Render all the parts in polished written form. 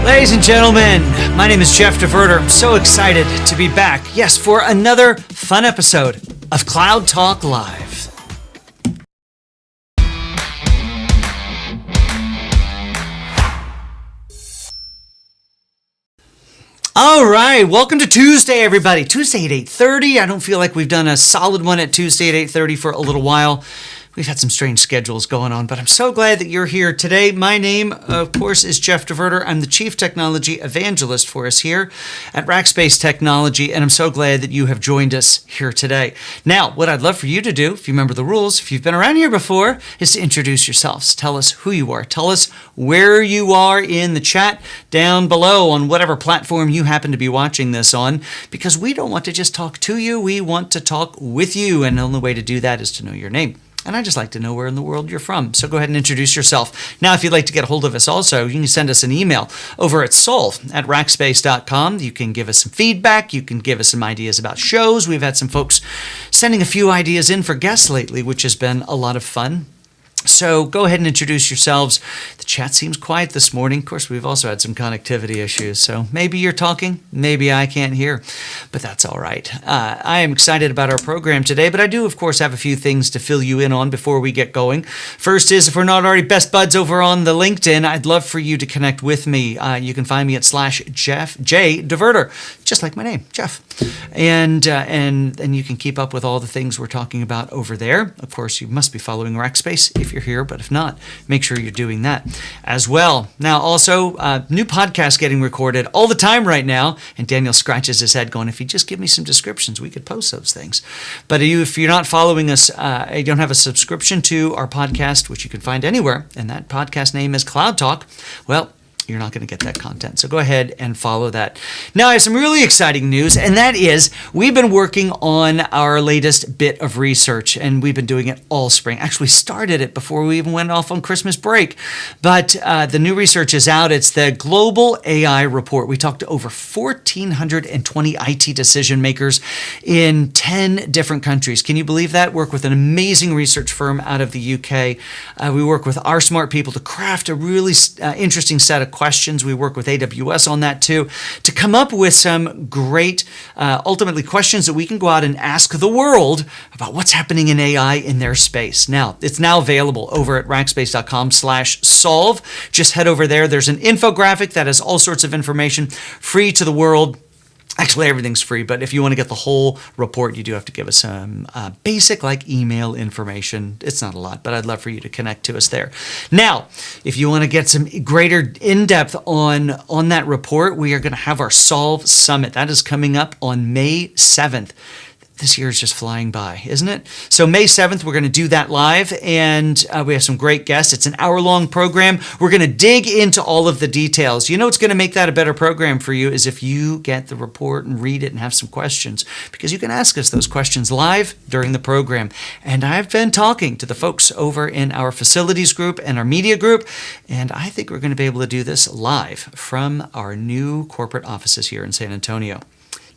Ladies and gentlemen, my name is Jeff DeVerter. I'm so excited to be back, yes, for another fun episode of Cloud Talk Live. All right, welcome to Tuesday, everybody. Tuesday at 8:30. I don't feel like we've done a solid one at Tuesday at 8:30 for a little while. We've had some strange schedules going on, but I'm so glad that you're here today. My name, of course, is Jeff DeVerter. I'm the Chief Technology Evangelist for us here at Rackspace Technology, and I'm so glad that you have joined us here today. Now, what I'd love for you to do, if you remember the rules, if you've been around here before, is to introduce yourselves. Tell us who you are. Tell us where you are in the chat down below on whatever platform you happen to be watching this on, because we don't want to just talk to you. We want to talk with you, and the only way to do that is to know your name. And I'd just like to know where in the world you're from. So go ahead and introduce yourself. Now, if you'd like to get a hold of us also, you can send us an email over at solve@rackspace.com. You can give us some feedback. You can give us some ideas about shows. We've had some folks sending a few ideas in for guests lately, which has been a lot of fun. So go ahead and introduce yourselves. The chat seems quiet this morning. Of course, we've also had some connectivity issues. So maybe you're talking, maybe I can't hear, but that's all right. I am excited about our program today, but I do, of course, have a few things to fill you in on before we get going. First is, if we're not already best buds over on the LinkedIn, I'd love for you to connect with me. You can find me at /Jeff J DeVerter, just like my name, Jeff. And you can keep up with all the things we're talking about over there. Of course, you must be following Rackspace if you're here, but if not, make sure you're doing that as well. Now, also, new podcast getting recorded all the time right now, and Daniel scratches his head going, if you just give me some descriptions, we could post those things. But if you're not following us, you don't have a subscription to our podcast, which you can find anywhere, and that podcast name is Cloud Talk, well, you're not going to get that content. So go ahead and follow that. Now, I have some really exciting news, and that is we've been working on our latest bit of research, and we've been doing it all spring. Actually started it before we even went off on Christmas break. But the new research is out. It's the Global AI Report. We talked to over 1,420 IT decision makers in 10 different countries. Can you believe that? Work with an amazing research firm out of the UK. We work with our smart people to craft a really interesting set of questions. We work with AWS on that too, to come up with some great, ultimately questions that we can go out and ask the world about what's happening in AI in their space. Now, it's now available over at rackspace.com/solve. Just head over there. There's an infographic that has all sorts of information free to the world. Actually, everything's free, but if you want to get the whole report, you do have to give us some basic email information. It's not a lot, but I'd love for you to connect to us there. Now, if you want to get some greater in-depth on that report, we are going to have our Solve Summit. That is coming up on May 7th. This year is just flying by, isn't it? So May 7th, we're going to do that live, and we have some great guests. It's an hour-long program. We're going to dig into all of the details. You know what's going to make that a better program for you is if you get the report and read it and have some questions, because you can ask us those questions live during the program. And I've been talking to the folks over in our facilities group and our media group, and I think we're going to be able to do this live from our new corporate offices here in San Antonio.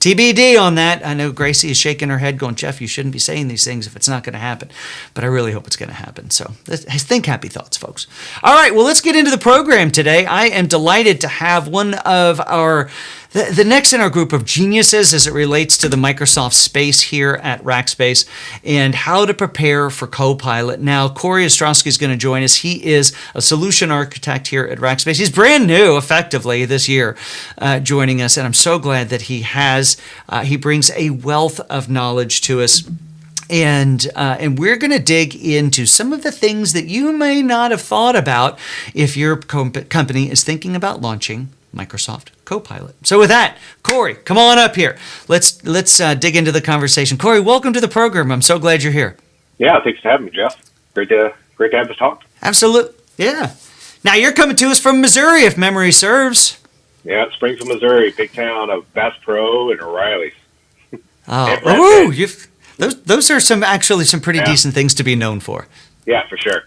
TBD on that. I know Gracie is shaking her head going, Jeff, you shouldn't be saying these things if it's not going to happen. But I really hope it's going to happen. So think happy thoughts, folks. All right, well, let's get into the program today. I am delighted to have one of the next in our group of geniuses as it relates to the Microsoft space here at Rackspace and how to prepare for Copilot. Now, Corey Ostrowski is going to join us. He is a solution architect here at Rackspace. He's brand new, effectively, this year, joining us, and I'm so glad that he brings a wealth of knowledge to us. And we're going to dig into some of the things that you may not have thought about if your company is thinking about launching Microsoft Copilot. So with that, Corey, come on up here. Let's dig into the conversation. Corey, welcome to the program. I'm so glad you're here. Yeah, thanks for having me, Jeff. Great to have this talk. Absolutely. Yeah. Now you're coming to us from Missouri, if memory serves. Yeah, Springfield, Missouri, big town of Bass Pro and O'Reilly's. Those are some pretty decent things to be known for. Yeah, for sure.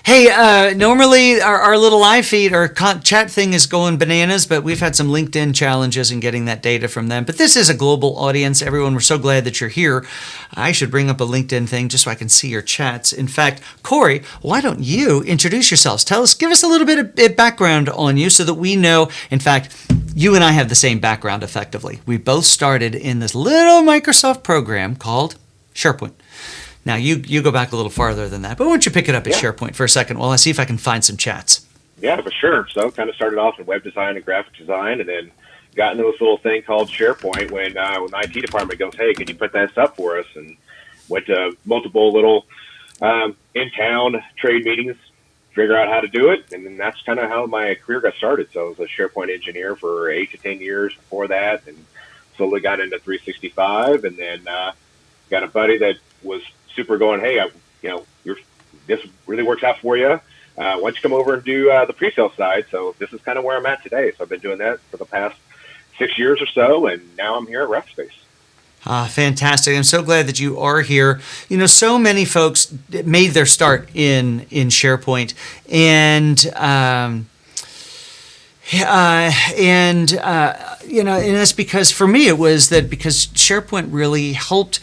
Hey, normally our little live feed or chat thing is going bananas, but we've had some LinkedIn challenges in getting that data from them. But this is a global audience. Everyone, we're so glad that you're here. I should bring up a LinkedIn thing just so I can see your chats. In fact, Corey, why don't you introduce yourselves? Give us a little bit of background on you so that we know. In fact, you and I have the same background effectively. We both started in this little Microsoft program called SharePoint. Now, you go back a little farther than that, but why don't you pick it up at SharePoint for a second while I see if I can find some chats. Yeah, for sure. So kind of started off in web design and graphic design, and then got into this little thing called SharePoint when the IT department goes, hey, can you put this up for us? And went to multiple little in-town trade meetings, figure out how to do it, and then that's kind of how my career got started. So I was a SharePoint engineer for 8 to 10 years before that, and slowly got into 365, and then got a buddy that was super going, hey, this really works out for you. Why don't you come over and do the pre-sale side? So this is kind of where I'm at today. So I've been doing that for the past 6 years or so, and now I'm here at RefSpace. Fantastic. I'm so glad that you are here. So many folks made their start in SharePoint, and that's because for me it was that because SharePoint really helped,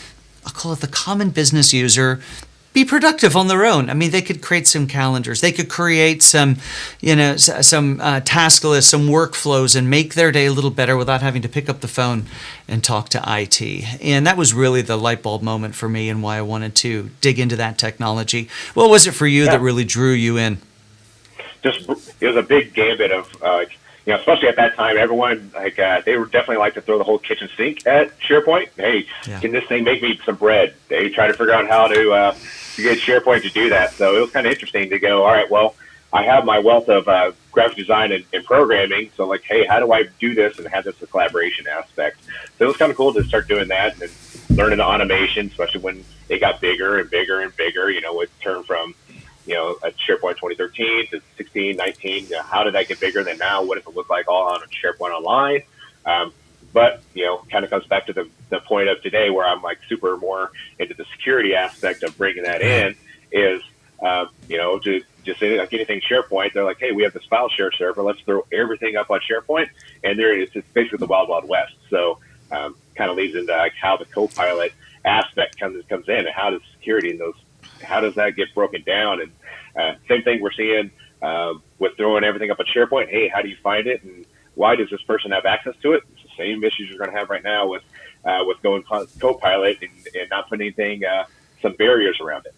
I'll call it the common business user, be productive on their own. I mean, they could create some calendars. They could create some task lists, some workflows, and make their day a little better without having to pick up the phone and talk to IT. And that was really the light bulb moment for me and why I wanted to dig into that technology. What was it for you that really drew you in? It was a big gambit of, especially at that time, everyone, they were definitely like to throw the whole kitchen sink at SharePoint. Hey, can this thing make me some bread? They try to figure out how to get SharePoint to do that. So it was kind of interesting to go, all right, well, I have my wealth of graphic design and programming. So like, hey, how do I do this and have this a collaboration aspect? So it was kind of cool to start doing that and learning the automation, especially when it got bigger and bigger and bigger. It turned from at SharePoint 2013 to 16, 19, how did that get bigger than now? What does it look like all on SharePoint Online? But kind of comes back to the point of today where I'm like super more into the security aspect of bringing that in is, to just say like anything SharePoint, they're like, hey, we have this file share server. Let's throw everything up on SharePoint. And it's basically the wild, wild west. So kind of leads into like how the Copilot aspect comes in and how does security and how does that get broken down? And same thing we're seeing with throwing everything up on SharePoint. Hey, how do you find it? And why does this person have access to it? It's the same issues you're going to have right now with going Copilot and not putting anything, some barriers around it.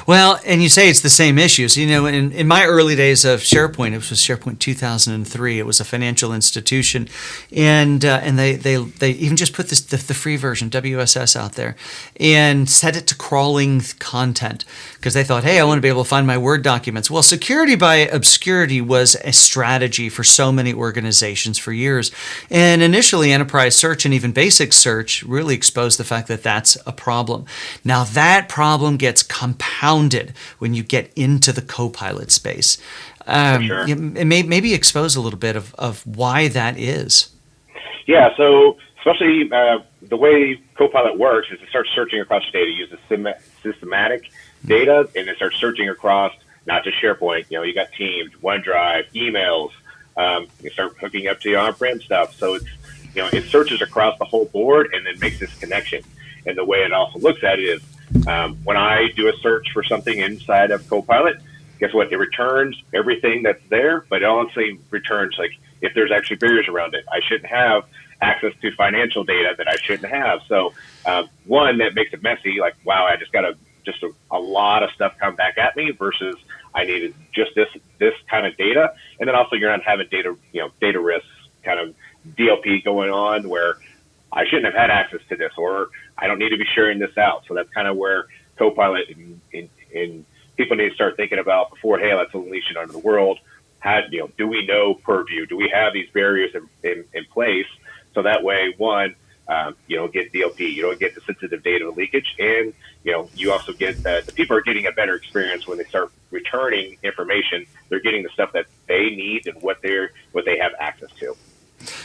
Well, and you say it's the same issues. In my early days of SharePoint, it was SharePoint 2003. It was a financial institution, and they even just put the free version WSS out there, and set it to crawling content because they thought, hey, I want to be able to find my Word documents. Well, security by obscurity was a strategy for so many organizations for years, and initially enterprise search and even basic search really exposed the fact that that's a problem. Now that problem gets compounded when you get into the Copilot space. Sure. Maybe expose a little bit of why that is. Yeah, so especially the way Copilot works is it starts searching across your data, uses systematic data, and it starts searching across not just SharePoint. You got Teams, OneDrive, emails. You start hooking up to your on-prem stuff. So it's it searches across the whole board and then makes this connection. And the way it also looks at it is when I do a search for something inside of Copilot, guess what? It returns everything that's there, but it also returns like if there's actually barriers around it. I shouldn't have access to financial data that I shouldn't have. So one, that makes it messy. Like, wow, I just got a lot of stuff come back at me versus I needed just this kind of data. And then also you're not having data risks kind of DLP going on where I shouldn't have had access to this, or I don't need to be sharing this out. So that's kind of where Copilot and people need to start thinking about before, hey, let's unleash it onto the world. Do we know purview? Do we have these barriers in place? So that way, one, you don't get DLP, you don't get the sensitive data leakage, and you also get that the people are getting a better experience when they start returning information. They're getting the stuff that they need and what they have access to.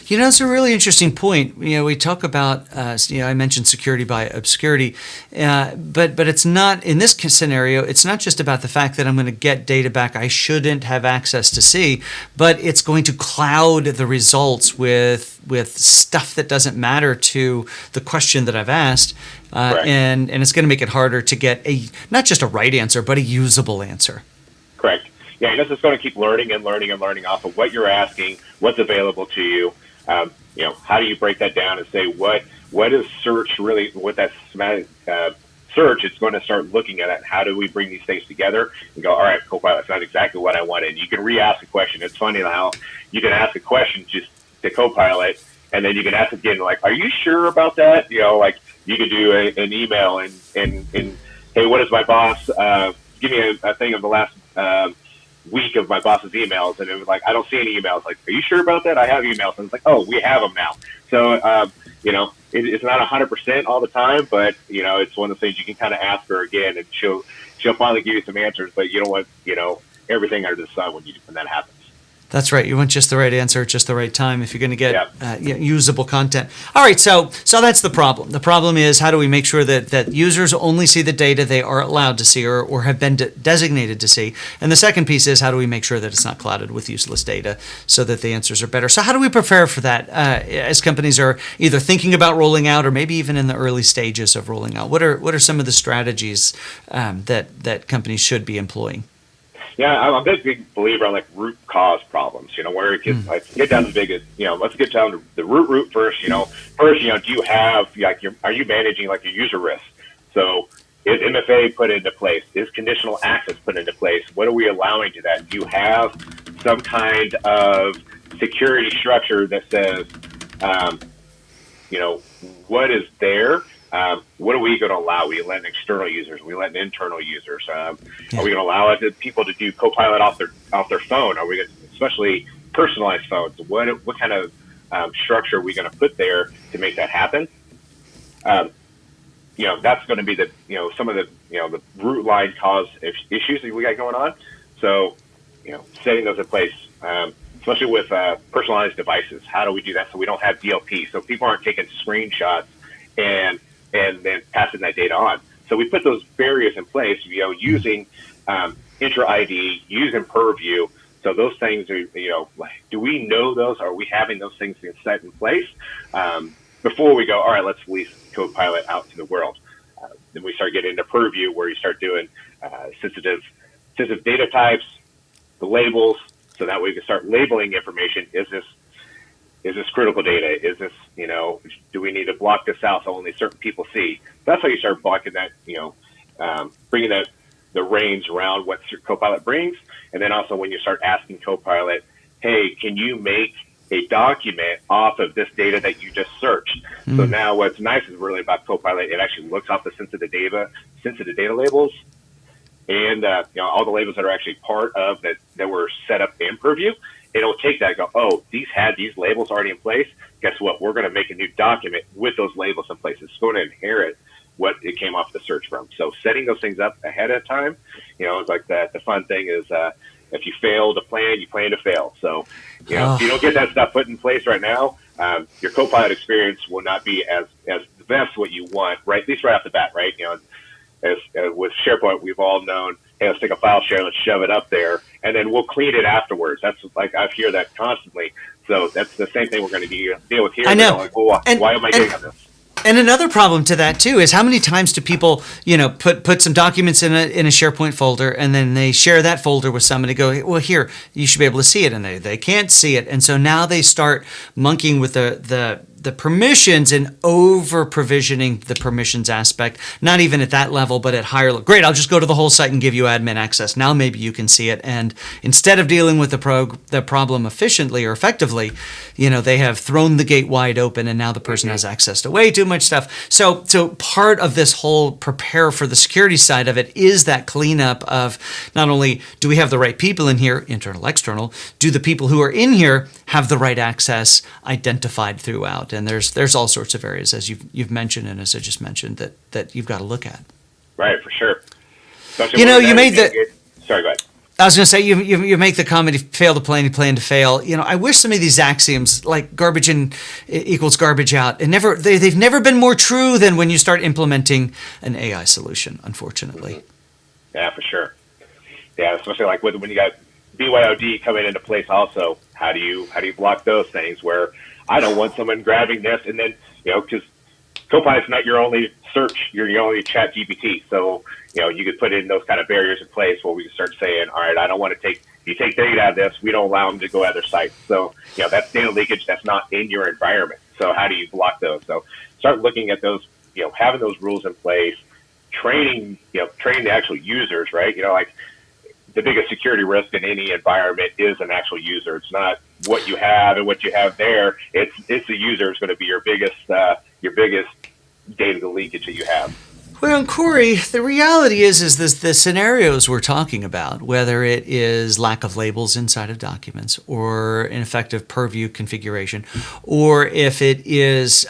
It's a really interesting point. We talk about, I mentioned security by obscurity, but it's not, in this scenario, it's not just about the fact that I'm going to get data back I shouldn't have access to see, but it's going to cloud the results with stuff that doesn't matter to the question that I've asked, and it's going to make it harder to get not just a right answer, but a usable answer. Correct. Yeah, and this is going to keep learning and learning and learning off of what you're asking, what's available to you. How do you break that down and say what is search really? What that semantic search is going to start looking at it. How do we bring these things together and go? All right, Copilot, that's not exactly what I wanted. You can re-ask a question. It's funny how you can ask a question just to Copilot, and then you can ask again, like, "Are you sure about that?" Like you could do an email and hey, what is my boss? Give me a thing of the last week of my boss's emails, and it was like, I don't see any emails. Like, are you sure about that? I have emails. And it's like, oh, we have them now. So, it's not 100% all the time, but it's one of the things you can kind of ask her again, and she'll finally give you some answers. But you don't want everything under the sun when that happens. That's right. You want just the right answer at just the right time if you're going to get usable content. All right, so that's the problem. The problem is, how do we make sure that users only see the data they are allowed to see or have been designated to see? And the second piece is, how do we make sure that it's not clouded with useless data so that the answers are better? So how do we prepare for that as companies are either thinking about rolling out or maybe even in the early stages of rolling out? What are some of the strategies that companies should be employing? Yeah, I'm a big believer on root cause problems. Where it gets get down to the biggest. Let's get down to the root first. First, do you have are you managing your user risk? So is MFA put into place? Is conditional access put into place? What are we allowing to that? Do you have some kind of security structure that says, what is there? What are we going to allow? We let external users. We let internal users. Are we going to allow people to do Copilot off their phone? Are we going to, especially personalized phones? What kind of structure are we going to put there to make that happen? That's going to be some of the root line cause issues that we got going on. So setting those in place, especially with personalized devices. How do we do that so we don't have DLP? So people aren't taking screenshots and then passing that data on. So we put those barriers in place, using Intra ID, using Purview. So those things are, do we know those? Are we having those things set in place before we go, all right, let's release Copilot out to the world? Then we start getting into Purview, where you start doing sensitive data types, the labels, so that way we can start labeling information. Is this critical data? Is this, do we need to block this out so only certain people see? That's how you start blocking that, bringing the range around what Copilot brings. And then also when you start asking Copilot, hey, can you make a document off of this data that you just searched? So now what's nice is really about Copilot, it actually looks off the sensitive data labels and all the labels that are actually part of that were set up in Purview. It'll take that and go, oh, these had these labels already in place. Guess what? We're going to make a new document with those labels in place. It's going to inherit what it came off the search from. So setting those things up ahead of time, it's like that. The fun thing is if you fail to plan, you plan to fail. So, if you don't get that stuff put in place right now, your Copilot experience will not be as the best what you want, right? At least right off the bat, right? As with SharePoint, we've all known, hey, let's take a file share, let's shove it up there, and then we'll clean it afterwards. That's like I hear that constantly. So that's the same thing we're going to deal with here. I know. Like, well, why am I getting on this? And another problem to that too is how many times do people, put some documents in a SharePoint folder and then they share that folder with somebody, go, well, here, you should be able to see it, and they can't see it, and so now they start monkeying with the permissions and over provisioning the permissions aspect, not even at that level, but at higher level. Great, I'll just go to the whole site and give you admin access. Now maybe you can see it. And instead of dealing with the problem efficiently or effectively, they have thrown the gate wide open, and now the person has access to way too much stuff. So part of this whole prepare for the security side of it is that cleanup of not only do we have the right people in here, internal, external, do the people who are in here have the right access identified throughout? And there's all sorts of areas, as you've mentioned and as I just mentioned, that you've got to look at. Right, for sure. You made the. Sorry, go ahead. I was going to say, you make the comment, you fail to plan, you plan to fail. I wish some of these axioms, like garbage in equals garbage out, and they've never been more true than when you start implementing an AI solution, unfortunately. Mm-hmm. Yeah, for sure. Yeah, especially like when you got BYOD coming into place also, how do you block those things where I don't want someone grabbing this and then, because Copilot's not your only search, your only chat GPT. So, you could put in those kind of barriers in place where we can start saying, all right, I don't want to if you take data out of this, we don't allow them to go other sites. So, that's data leakage that's not in your environment. So how do you block those? So start looking at those, having those rules in place, training the actual users, right? Like the biggest security risk in any environment is an actual user. It's not what you have and what you have there. It's the user is going to be your biggest data leakage that you have. Well, and Corey, the reality is the scenarios we're talking about, whether it is lack of labels inside of documents or ineffective purview configuration, or if it is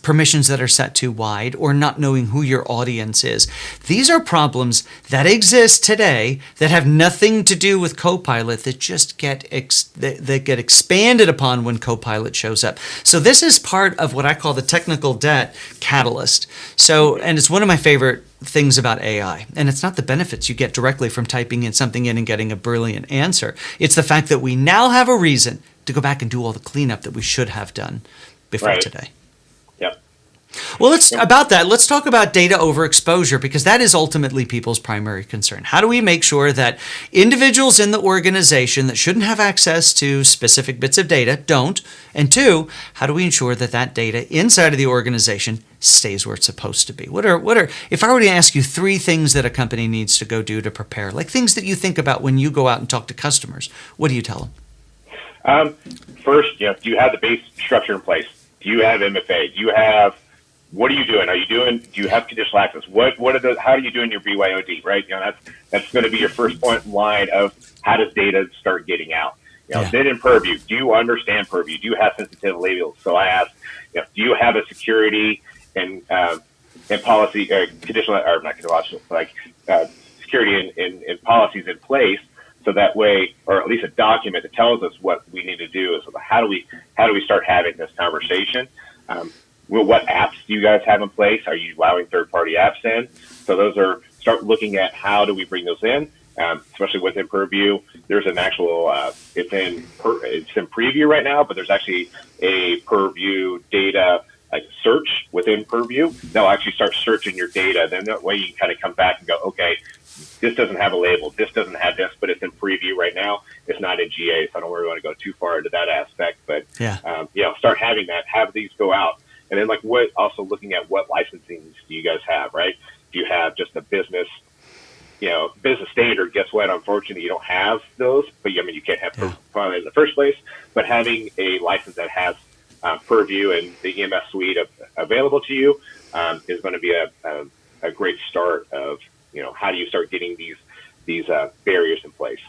permissions that are set too wide or not knowing who your audience is. These are problems that exist today that have nothing to do with Copilot, that just get expanded upon when Copilot shows up. So this is part of what I call the technical debt catalyst. So, and it's one of my favorite things about AI. And it's not the benefits you get directly from typing something in and getting a brilliant answer. It's the fact that we now have a reason to go back and do all the cleanup that we should have done before today. Yep. Well, let's talk about data overexposure, because that is ultimately people's primary concern. How do we make sure that individuals in the organization that shouldn't have access to specific bits of data don't? And two, how do we ensure that that data inside of the organization stays where it's supposed to be? What are if I were to ask you 3 things that a company needs to go do to prepare, like things that you think about when you go out and talk to customers, what do you tell them? First, do you have the base structure in place? Do you have MFA? What are you doing? Do you have conditional access? How are you doing your BYOD, right? That's going to be your first point in line of how does data start getting out? Then in purview, do you understand purview? Do you have sensitive labels? So I asked, do you have a security and policy, conditional, or not conditional, like security and policies in place, so that way, or at least a document that tells us what we need to do. Is how do we start having this conversation? What apps do you guys have in place? Are you allowing third-party apps in? So start looking at how do we bring those in, especially within Purview. There's an actual, it's in preview right now, but there's actually a Purview data like search within Purview. They'll actually start searching your data. Then that way you can kind of come back and go, okay, this doesn't have a label, this doesn't have this, but it's in preview right now. It's not in GA, so I don't really want to go too far into that aspect. But start having that, have these go out. And then also looking at what licensing do you guys have, right? Do you have just a business standard? Guess what? Unfortunately, you don't have those, but you can't have Copilot in the first place. But having a license that has Purview and the EMS suite available to you is going to be a great start of, how do you start getting these barriers in place?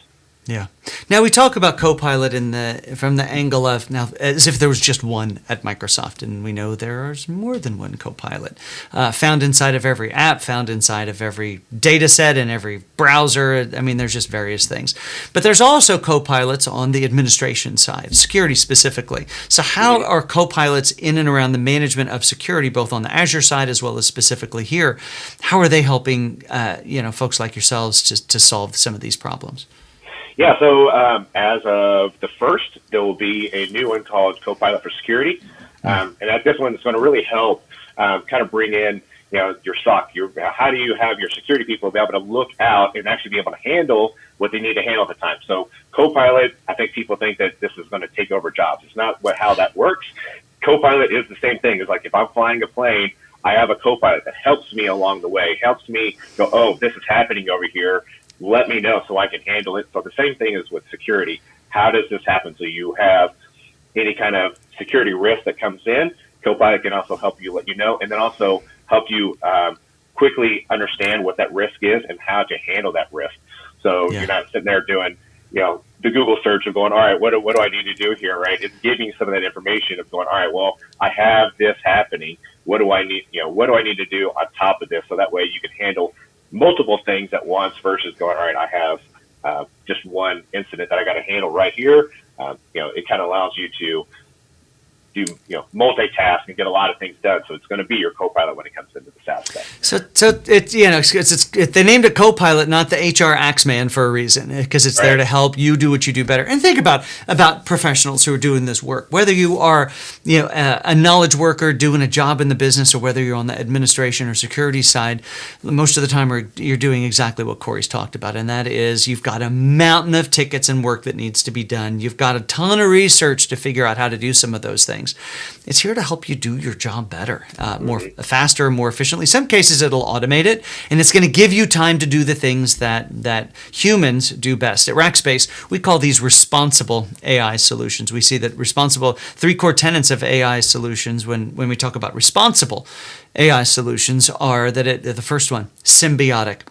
Yeah. Now we talk about Copilot from the angle of now as if there was just one at Microsoft, and we know there is more than one Copilot found inside of every app, found inside of every data set and every browser. I mean, there's just various things. But there's also Copilots on the administration side, security specifically. So how are Copilots in and around the management of security, both on the Azure side as well as specifically here? How are they helping folks like yourselves to solve some of these problems? Yeah, so as of the 1st, there will be a new one called Copilot for Security. And this one is going to really help kind of bring in, your SOC. How do you have your security people be able to look out and actually be able to handle what they need to handle at the time? So Copilot, I think people think that this is going to take over jobs. It's not how that works. Copilot is the same thing. It's like if I'm flying a plane, I have a Copilot that helps me along the way, helps me go, oh, this is happening over here. Let me know so I can handle it. So the same thing is with security. How does this happen? So you have any kind of security risk that comes in, Copilot can also help you let you know, and then also help you quickly understand what that risk is and how to handle that risk. So you're not sitting there doing, the Google search of going, all right, what do I need to do here, right? It's giving some of that information of going, all right, well, I have this happening. What do I need, what do I need to do on top of this? So that way you can handle multiple things at once versus going, all right, I have just one incident that I got to handle right here. It kind of allows you to do multitask and get a lot of things done. So it's going to be your Copilot when it comes into the SaaS stuff. So it's they named it Copilot, not the HR Axeman, for a reason, because it's there to help you do what you do better. And think about professionals who are doing this work, whether you are a knowledge worker doing a job in the business, or whether you're on the administration or security side. Most of the time, you're doing exactly what Corey's talked about, and that is you've got a mountain of tickets and work that needs to be done. You've got a ton of research to figure out how to do some of those things. It's here to help you do your job better, faster, more efficiently. Some cases it'll automate it, and it's going to give you time to do the things that humans do best. At Rackspace, we call these responsible AI solutions. We see that three core tenets of AI solutions when we talk about responsible AI solutions are that the first one, symbiotic.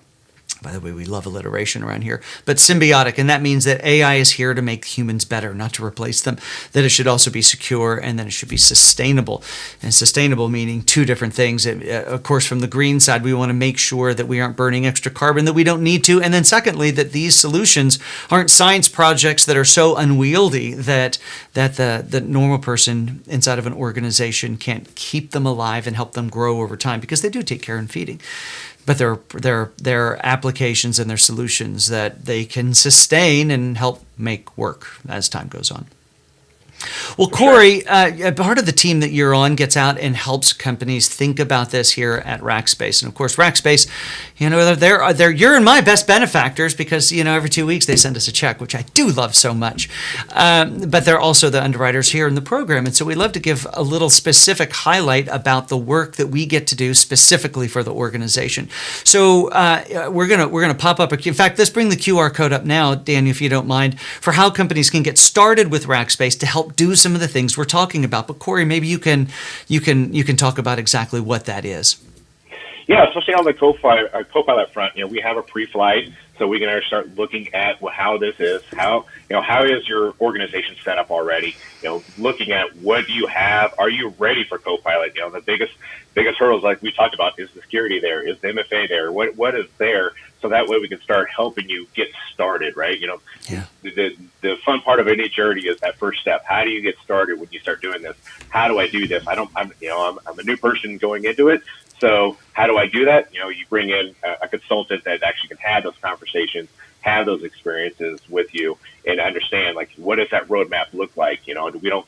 By the way, we love alliteration around here, but symbiotic, and that means that AI is here to make humans better, not to replace them. That it should also be secure, and then it should be sustainable. And sustainable meaning two different things. Of course, from the green side, we want to make sure that we aren't burning extra carbon that we don't need to, and then secondly, that these solutions aren't science projects that are so unwieldy that the normal person inside of an organization can't keep them alive and help them grow over time, because they do take care and feeding. But they're applications and they're solutions that they can sustain and help make work as time goes on. Well, Corey, part of the team that you're on gets out and helps companies think about this here at Rackspace. And of course, Rackspace, you're in my best benefactors because, every 2 weeks they send us a check, which I do love so much. But they're also the underwriters here in the program. And so we love to give a little specific highlight about the work that we get to do specifically for the organization. So we're gonna pop up. In fact, let's bring the QR code up now, Daniel, if you don't mind, for how companies can get started with Rackspace to help do some of the things we're talking about. But Corey, maybe you can talk about exactly what that is. Yeah, especially on the Copilot front, we have a pre-flight, so we can start looking at how this is, how is your organization set up already? Looking at what do you have? Are you ready for Copilot? The biggest hurdles, like we talked about, is the security there, is the MFA there, what is there? So that way we can start helping you get started, right? The fun part of any journey is that first step. How do you get started when you start doing this? How do I do this? I'm a new person going into it. So how do I do that? You bring in a consultant that actually can have those conversations, have those experiences with you, and understand what does that roadmap look like? We don't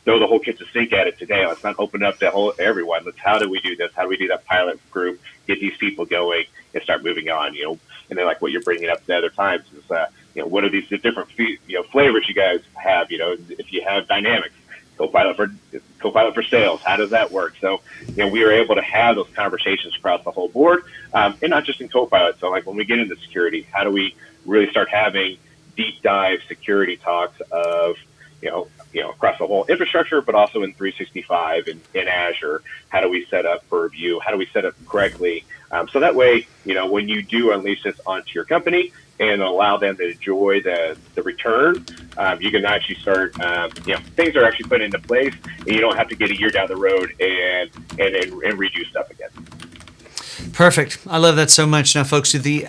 throw the whole kitchen sink at it today. Let's not open it up to everyone. How do we do this? How do we do that pilot group? Get these people going and start moving on. And then what you're bringing up the other times is what are these different flavors you guys have? If you have dynamics. Copilot for sales. How does that work? So, we are able to have those conversations across the whole board, and not just in Copilot. So, when we get into security, how do we really start having deep dive security talks of, across the whole infrastructure, but also in 365 and in Azure? How do we set up Purview? How do we set up correctly? So that way, when you do unleash this onto your company and allow them to enjoy the return, you can actually start, things are actually put into place, and you don't have to get a year down the road and redo stuff again. Perfect. I love that so much. Now, folks, the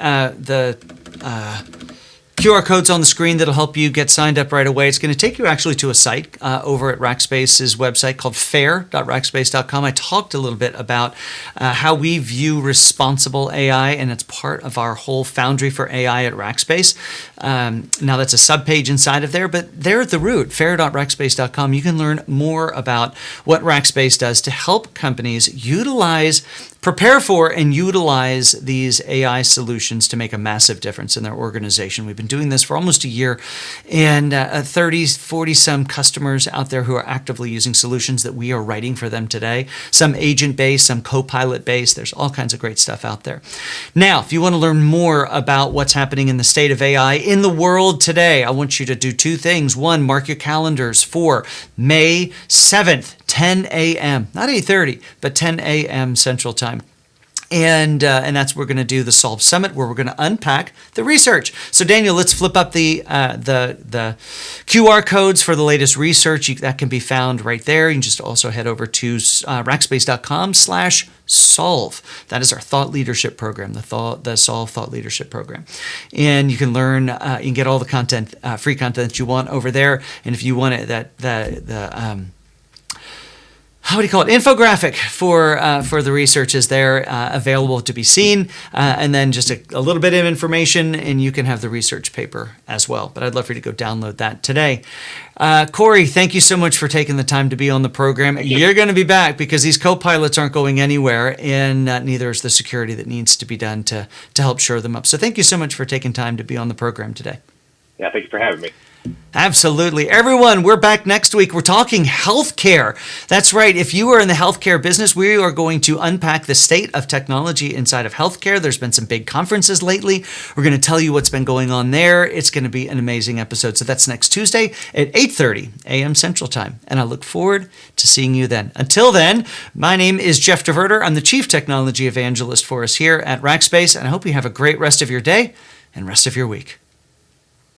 QR code's on the screen that'll help you get signed up right away. It's going to take you actually to a site over at Rackspace's website called fair.rackspace.com. I talked a little bit about how we view responsible AI, and it's part of our whole foundry for AI at Rackspace. Now that's a subpage inside of there, but there at the root, fair.rackspace.com, you can learn more about what Rackspace does to help companies prepare for and utilize these AI solutions to make a massive difference in their organization. We've been doing this for almost a year, and 30, 40 some customers out there who are actively using solutions that we are writing for them today. Some agent-based, some Copilot-based. There's all kinds of great stuff out there. Now, if you want to learn more about what's happening in the state of AI in the world today, I want you to do two things. One, mark your calendars for May 7th. 10 a.m., not 8:30, but 10 a.m. Central Time. And that's where we're going to do the Solve Summit, where we're going to unpack the research. So Daniel, let's flip up the QR codes for the latest research. That can be found right there. You can just also head over to rackspace.com/solve. That is our thought leadership program, the Solve Thought Leadership Program. And you can learn, you can get all the content, free content that you want over there. And if you want it, how do you call it? Infographic for the research is there, available to be seen, and then just a little bit of information, and you can have the research paper as well. But I'd love for you to go download that today. Corey, thank you so much for taking the time to be on the program. You're going to be back because these co-pilots aren't going anywhere, and neither is the security that needs to be done to help shore them up. So thank you so much for taking time to be on the program today. Yeah, thank you for having me. Absolutely. Everyone, we're back next week. We're talking healthcare. That's right. If you are in the healthcare business, we are going to unpack the state of technology inside of healthcare. There's been some big conferences lately. We're going to tell you what's been going on there. It's going to be an amazing episode. So that's next Tuesday at 8:30 a.m. Central Time. And I look forward to seeing you then. Until then, my name is Jeff DeVerter. I'm the Chief Technology Evangelist for us here at Rackspace. And I hope you have a great rest of your day and rest of your week.